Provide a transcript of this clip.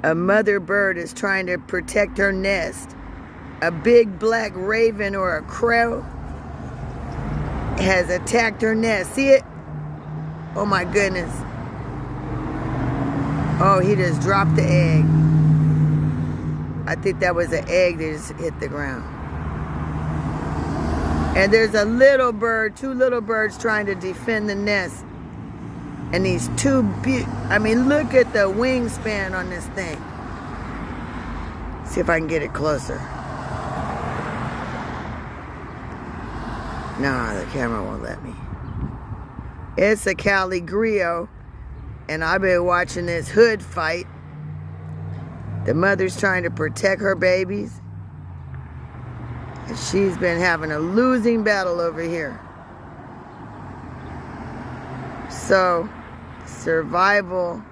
A mother bird is trying to protect her nest. A big black raven or a crow has attacked her nest. See it? Oh my goodness. Oh, he just dropped the egg. I think that was an egg that just hit the ground. And there's a little bird, two little birds trying to defend the nest. And these two I mean, look at the wingspan on this thing. See if I can get it closer. No, the camera won't let me. It's a Caligrio, and I've been watching this hood fight. The mother's trying to protect her babies, and she's been having a losing battle over here. So, survival